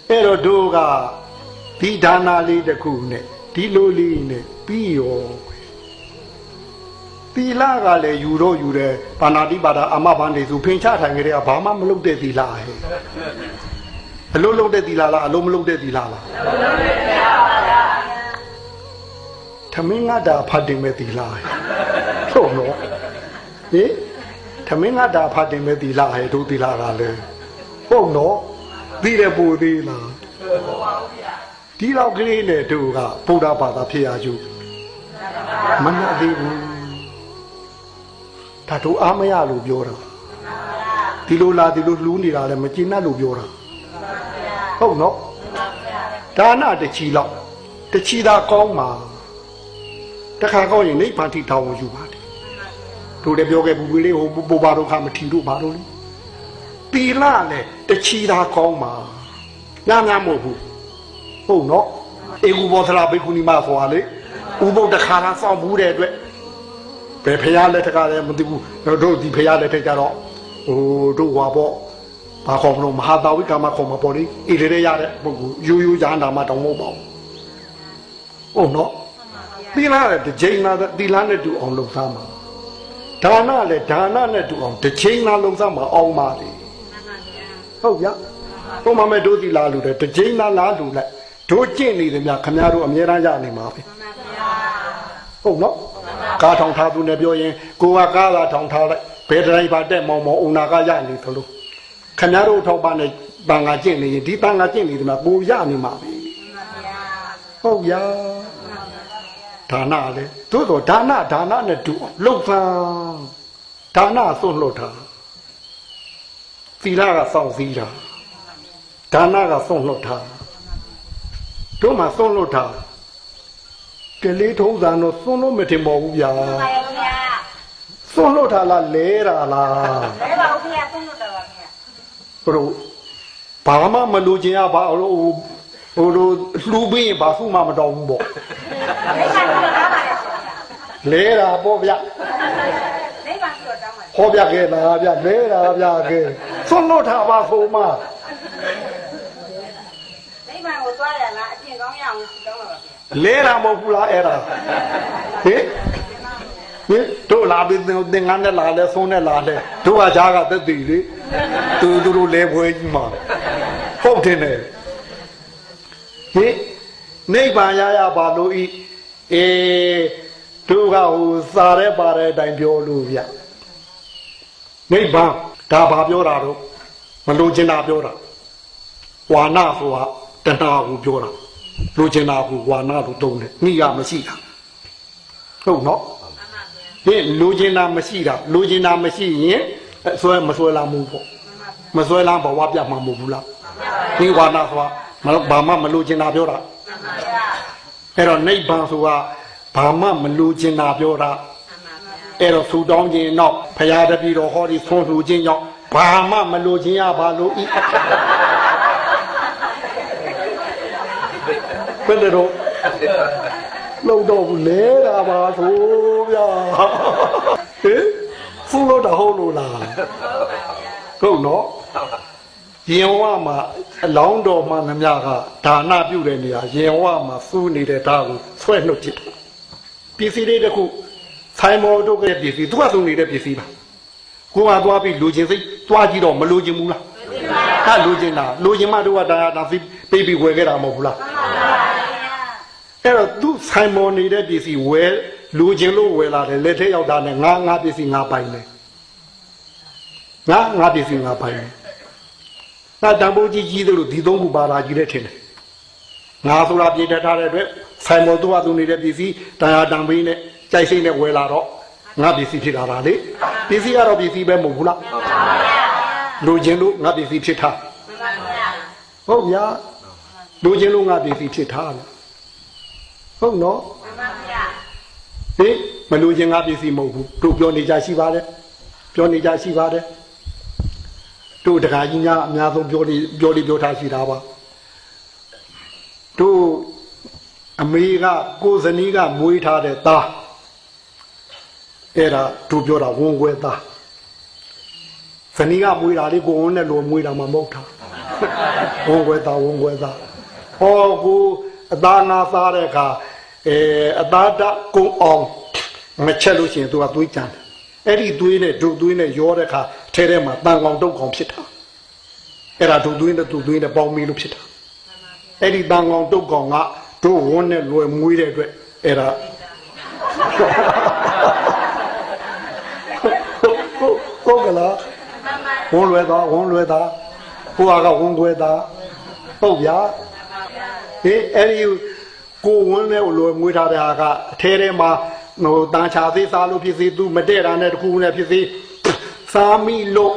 အဲ့တော့တို့ကဒီဒါနာလေးတစ်ခုနဲ့ဒီလိုလေးနဲ့ပြီးရောသီလကလည်းယူတော့ယူတယ်ဘာနာတိပါဒအာမဘန်တွေဆိုဖင်ချထိုင်ကြတဲ့ကဘာမှမလုပ်တဲ့သီလဟဲ့အလုံးလုံးတဲ့သီလလားအလုံးမလုံးတဲ့သီလလားသမင်းငါတာဖတ်တယ်မဲ့သီလဟဲ့ဟုတ်နော်ဟင်သမင်းငါတာဖတ်တယ်မဲ့သီလဟဲ့တို့သီလကလည်းဟုတ်နော်သိတယ်ပူသေးလားဒီလောက်ကလေးနဲ့တို့ကဗုဒ္ဓဘာသာဖြစ်ရကျူမနှက်သေးဘူးဒါတို့အားမရလို့ပြောတာဒီလိုလားဒီလိုလှူးနေတာလည်းမကျင်တတ်လို့ပြောတာဟုတ်နော်ဒါနတချီလောက်တချီသာကောင်းမှာတခါကောင်းရင်နိဗ္ဗာန်ထိတောင်းယူပါတယ်တို့လည်းပြောခဲ့ဘူးလေးဟိုပူပါဒုက္ခမထီတို့ပါတော့လေသီလနဲ့တချီသာကောင်းမှာညံ့မဟုတ်ဘူးဟုတ်နော်ဧကုဘောသလဘိက္ခုနီမဆိုတာလေဥပုဒ်တခါလားစောင့်ဘူးတဲ့အတွက်ဘယ်ဖရာလက်ထက်ကလည်းမသိဘူးတို့ဒီဖရာလက်ထက်ကြတော့ဟိုတို့ဟွာပေါ့ဘာခေါ်မလို့မဟာတာဝိကာမခေါ်မှာပေါ့လေဣတိရေရတဲ့ပုဂ္ဂိုလ်ရိုးရိုးရဟန္တာမှတောင်းမဟုတ်ပါဘူးဟုတ်နော်သီလနဲ့တစ်ချိန်လာသီလနဲ့တူအောင်လုပ်သားမှာဒါနလည်းဒါနနဲ့တူအောင်တစ်ချိန်လာလုပ်သားမှာအောင်ပါလေဟုတ်ဗျာဘုမမဲ့တို့သီလလူတဲ့တစ်ချိန်လာလားလူလိုက်တို့ကျင့်နေတယ်များခင်ဗျားတို့အမြဲတမ်းရနေမှာပဲဟုတ်နော်ကားထောင်ထားသူနဲ့ပြောရင်ကိုကကားလာထောင်ထားလိုက်ဘယ်တိုင်းပါတက်မောင်မောင်အုံနာကရနေသလိုခင်ဗျားတို့ထောက်ပါနဲ့ဘန်ကကျင့်နေရင်ဒီဘန်ကကျင့်နေတယ်မှာကိုရနေမှာပဲဟုတ်ဗျာဒါနလေသို့တော့ဒါနနဲ့တူလှုပ်သံဒါနစွန့်လွတ်တာသီလကစောင့်စည်းတာဒါနကစွန့်လွတ်တာတို့မှစွန့်လွတ်တာကလေးထုံးစံတော့စွန့်လို့မထင်ပါဘူးဗျာစွန့်လွတ်တာလားလဲတာလားလဲပါဦးဗျာစွန့်လွတ်တာပါဗျာတို့ဘာမှမလူချင်းရပါဟိုလိုလှူပြီးဘာစုမှမတော်ဘူးပေါ့လဲတာပေါ့ဗျာလဲပါဆိုတော့ဟောပြခဲ့တာဗျာလဲတာဗျာကဲစွန့်လွတ်တာပါဆိုမှလဲပါကိုသွားရလားအပြင်ကောင်းရအောင်တောင်းပါဗျာလဲတာမဟုတ်ဘူးလားအဲ့ဒါဟင်တို့လာပြီးသင်္ကန်းနဲ့လာလဲဆုံးနဲ့လာလဲတို့ကဈာကသက်တည်လေသူတို့လဲပွဲကြီးမှာဟုတ်တယ်နဲ့ဟင်နိဗ္ဗာန်ရပါလို့ဤတို့ကဟိုစားရဲပါတဲ့အတိုင်းပြောလို့ဗျနိဗ္ဗာန်ဒါဘာပြောတာတော့မလို့ချင်တာပြောတာဝါနာဆိုတာတဏှာကိုပြောတာလိုချင်တာကိုဝါနာလို့တုံးတယ်မိကမရှိတာဟုတ်နော်ဒီလိုချင်တာမရှိတာလိုချင်တာမရှိရင်ဆွဲမဆွဲလာမှုပေါ့မဆွဲလာဘဝပြတ်မှာမဟုတ်ဘူးလားဒီဝါနာဆိုတာဘာမှမလိုချင်တာပြောတာအဲ့တော့နိဗ္ဗာန်ဆိုတာဘာမှမလိုချင်တာပြောတာအဲ့တော့ဆူတောင်းခြင်းတော့ဘုရားတပည့်တော်ဟောဒီဆွန်လှူခြင်းကြောင့်ဘာမှမလိုချင်ရပါလို့ဤဘယ်လိုလုံတော့ဘူးလဲတာပါဆိုဗျာဟင်ဖူလို့တော့ဟုတ်လို့လားဟုတ်နော်ရင်ဝမှာအလောင်းတော်မှမများကဒါနပြုတဲ့နေရာရင်ဝမှာစူးနေတဲ့ဓာတ်ကိုဆွဲနှုတ်ကြည့်ပစ္စည်းတွေတခုဆိုင်မော်တို့ရဲ့ပစ္စည်းသူကစုံနေတဲ့ပစ္စည်းပါကိုကသွားပြီးလူချင်းစိတ်သွားကြည့်တော့မလူချင်းဘူးလားကလူချင်းတာလူချင်းမတို့ကဒါသိပေးပြီးဝယ်ခဲ့တာမဟုတ်ဘူးလားအဲ့တော့သူဆိုင်မော်နေတဲ့ပစ္စည်းဝယ်လူချင်းလို့ဝယ်လာတယ်လက်ထဲရောက်တာနဲ့ငါပစ္စည်းငါပိုင်တယ်ငါပစ္စည်းငါပိုင်တယ်那当不起记得了，地东不把他记得清了。拿出来别的他的对，才莫多都你的必须，大家当兵的，在线的为了咯，我必须去他那里，必须要到必须被模糊了。路线路我必须去他。好呀，路线路我必须去他了。好喏。诶，我路线我必须模糊，都标你家西巴的，标你家西巴的。တို့တခါကြီးများအများဆုံးပြောထားရှိတာပါတို့အမေကကိုဇနီးကမွေးထားတဲ့သားအဲ့ဒါတို့ပြောတာဝန်ခွဲသားဇနီးကမွေးတာလေးကိုဝန်းနဲ့လိုမွေးတာမှမဟုတ်တာ ဝန်ခွဲသားဝန်ခွဲသားဟောကိုအသားငါစားတဲ့အခါအသားတကုံအောင်မချက်လို့ရှိရင်သူကသွေးကြမ်းတယ်အဲ့ဒီသွေးနဲ့ဒုသွေးနဲ့ရောတဲ့အခါထဲထဲမှာတန်ကောင်တုတ်ကောင်ဖြစ်တာအဲ့ဒါဒုသွေးနဲ့ဒုသွေးနဲ့ပေါင်းမိလို့ဖြစ်တာအဲ့ဒီတန်ကောင်တုတ်ကောင်ကတို့ဝန်းနဲ့လွယ်မွေးတဲ့အတွက်အဲ့ဒါဟုတ်ကလားဝန်လွယ်သားဝန်လွယ်သားဟိုကဝန်ခွဲသားဟုတ်ဗျာဟေးအဲ့ဒီကိုဝန်းနဲ့လွယ်မွေးထားတဲ့ဟာကအထဲထဲမှာဟိုတန်ချာသေးစားလို့ဖြစ်စေသူမတည့်တာနဲ့တခုနဲ့ဖြစ်စေစားမိလို့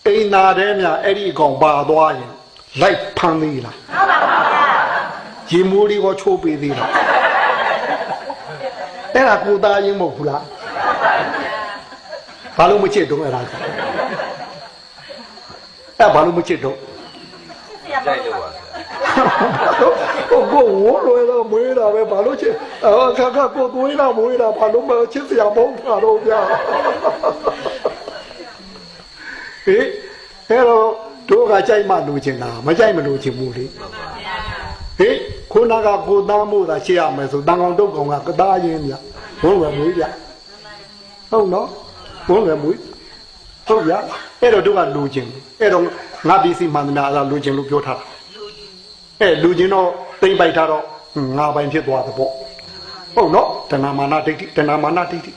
အိမ်သားထဲမြအဲ့ဒီအကောင်ပါသွားရင်လိုက်ဖမ်းသေးလားဟုတ်ပါဘူးဗျာရေမိုးလေးကိုချိုးပေးသေးလားအဲ့ဒါကိုသားရင်မဟုတ်ဘူးလားဘာလို့မချစ်တော့အဲ့ဒါဘာလို့မချစ်တော့ကြိုက်လို့ပါကိုဝိုးလွယ်တော့မွေးတာပဲဘာလို့ချစ်ခါကိုသွေးတာမွေးတာဘာလို့မချစ်စရာမဟုတ်တာတော့ဗျာဟေးအဲ့တော့တို့ကကြိုက်မှလူချင်တာမကြိုက်မလို့ချင်ဘူးလေဟေးခုနကကိုသားမို့သာရှေ့ရမယ်ဆိုတန်ကောင်တုတ်ကောင်ကကသားရင်းဗျဘုံဝယ်မွေးဗျဟုတ်နော်ဘုံဝယ်မွေးဟုတ်ဗျအဲ့တော့တို့ကလူချင်အဲ့တော့ငါပစ္စည်းမှန်တယ်အဲ့ဒါလူချင်လို့ပြောထားတာလူချင်းတော့တိမ့်ပိုက်ထားတော့ငါပိုင်ဖြစ်သွားတယ်ပေါ့ဟုတ်နော်တဏမာနဒိဋ္ဌိတဏမာနဒိဋ္ဌိ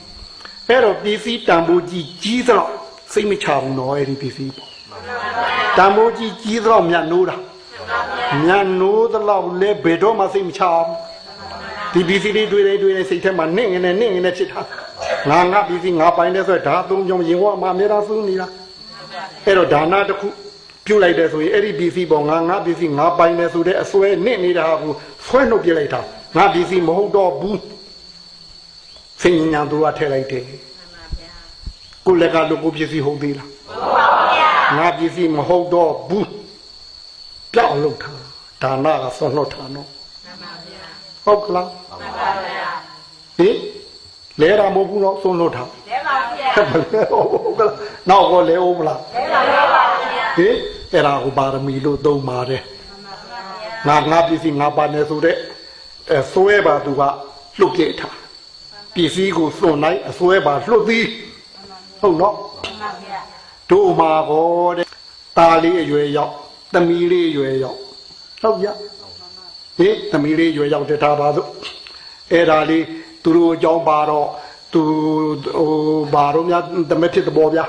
အဲ့တော့ပစ္စည်းတန်ဖိုးကြီးသလောက်စိတ်မချဘူးနော်အဲ့ဒီပစ္စည်းပေါ့တန်ဖိုးကြီးသလောက်မြတ်နိုးတာမြတ်နိုးသလောက်လဲဘယ်တော့မှစိတ်မချဘူးဒီပစ္စည်းလေးတွေ့လိုက်စိတ်ထဲမှာနင့်ငနေဖြစ်တာငါပစ္စည်းငါပိုင်တယ်ဆိုတော့ဒါသုံးကြောင့်ရင်ဝမှာအများအားစုနေတာအဲ့တော့ဒါနတစ်ခုပြုတ်လိုက်တယ်ဆိုရင်အဲ့ဒီပစ္စည်းပေါ်ငါပစ္စည်းငါပိုင်တယ်ဆိုတဲ့အစွဲနစ်နေတာကိုဆွဲနှုတ်ပြလိုက်တာငါပစ္စည်းမဟုတ်တော့ဘူးစိတ်ဉာဏ်သူကထည့်လိုက်တယ်ကိုလည်းကလူကိုပစ္စည်းဟုတ်သေးလားဟုတ်ပါဘူးဗျာငါပစ္စည်းမဟုတ်တော့ဘူးပြောင်းလို့ထားဒါနကဆွနှုတ်ထားနော်ဟုတ်ကလားဟုတ်ပါဗျာဟင်လဲတာမဟုတ်ဘူးတော့ဆွနှုတ်ထားလဲပါဗျာဟုတ်ကလားနောက်ကိုလဲဦးမလားလဲပါဗျာဟင်အဲ့ဒါကိုပါရမီလို့သုံးပါတယ်ငါပစ္စည်းငါပါနေဆိုတဲ့ဆွဲပါသူကလှုပ်ပြထားပစ္စည်းကိုစွန့်လိုက်အဆွဲပါလှုပ်သည်ဟုတ်နော်တို့မှာကောတဲ့ตาလေးအရွယ်ရောက်သမီးလေးအရွယ်ရောက်ဟုတ်ကြဟင်သမီးလေးအရွယ်ရောက်တဲ့ထားပါစို့အဲ့ဒါလေးသူတို့အကြောင်းပါတော့သူဟိုဘာတော့များတမက်ဖြစ်တဲ့ပေါ်ဗျာ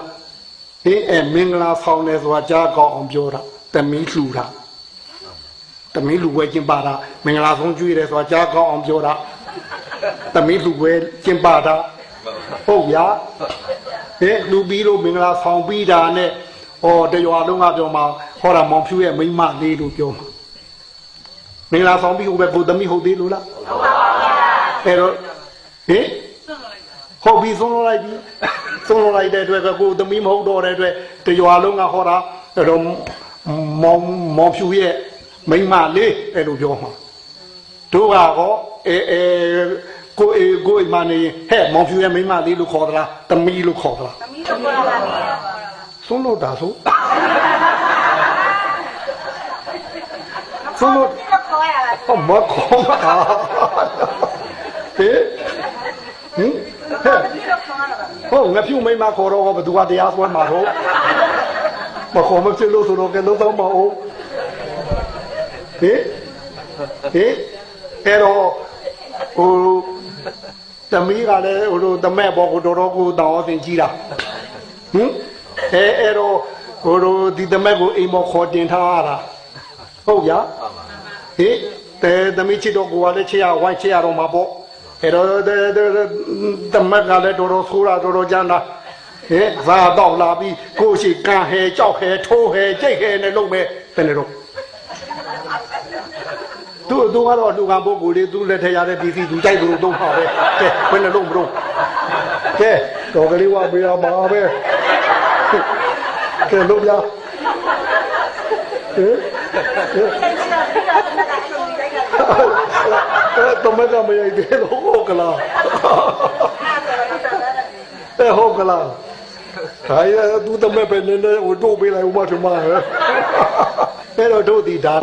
ဟင်မင်္ဂလာဆောင်တယ်ဆိုတာကြားကောင်းအောင်ပြောတာသမီးလှူတာသမီးလူဝဲကျင်းပါတာမင်္ဂလာဆုံးကျွေးတယ်ဆိုတာကြားကောင်းအောင်ပြောတာသမီးလူဝဲကျင်းပါတာဟုတ်ဗျာဟဲ့လူပြီးလို့မင်္ဂလာဆောင်ပြီးတာနဲ့ဟောတရွာလုံးကပြောမှာဟောတာမောင်ဖြူရဲ့မိန်းမလေးလို့ပြောမှာမင်္ဂလာဆောင်ပြီးဟိုပဲကိုသမီးဟုတ်သေးလို့လားဟုတ်ပါပါဗျာအဲ့တော့ဟင်ဟုတ်ပြီဆုံးလိုက်ပြီဆုံးလိုက်တဲ့အတွက်ကိုသမီးမဟုတ်တော့တဲ့အတွက်တရွာလုံးကဟောတာအဲ့တော့မောင်ဖြူရဲ့မိန်းမလေးအဲ့လိုပြောမှာတို့ကတော့ကိုအိမ်မနေဟဲ့မောင်ဖြူရဲ့မိန်းမလေးလို့ခေါ်သလားသမီးလို့ခေါ်သလားသမီးလို့ခေါ်ပါဗျာဆုံးလို့တာဆိုဆုံးလို့ခေါ်ရလားဟောမခေါ်ပါဟဲ့ဟင်ဟုတ်ငါဖြူမိန်းမခေါ်တော့ဘသူကတရားစွဲမှာတော့မခေါ်မဖြစ်လို့ဆိုတော့ကလုံးတော့မဟုတ်ဟင်အဲ့တော့ဟိုသမီးကလည်းဟိုတမက်ဘောကိုတော်ကိုတောင်းအောင်ကြီးတာဟင်အဲ့တော့ဟိုဒီတမက်ကိုအိမ်မောခေါ်တင်ထားရတာဟုတ်ဗျာဟင်သမီးချစ်တော့ကိုကလည်းချစ်ရဝိုင်းချစ်ရတော့မှာပေါ့အဲ့တော့တမက်ကလည်းတော်ဆိုးတာတော်ကြမ်းတာဟဲ့ဇာတော့လာပြီးကိုရှိကန်ဟဲကြောက်ဟဲထိုးဟဲကြိတ်ဟဲနဲ့လုံးမဲ့ဘယ်နဲ့တော့သူကတော့လူကပုဂ္ဂိုလ်လေးသူလက်ထရတဲ့ပစ္စည်းသူကြိုက်သူတို့ပါပဲကဲဘယ်နဲ့လုံးမလို့ကဲတော်ကလေးဝပေးရမှာပဲကဲလုံးပြဟဲ့တမက်ကမရိုက်သေးလို့ဟုတ်ကလားဟုတ်ကလားဒါရသူတမက်ပဲနေနေဟိုတို့ပေးလိုက်ဦးမထမဟဲ့ အဲ့တော့တို့ဒီဒါ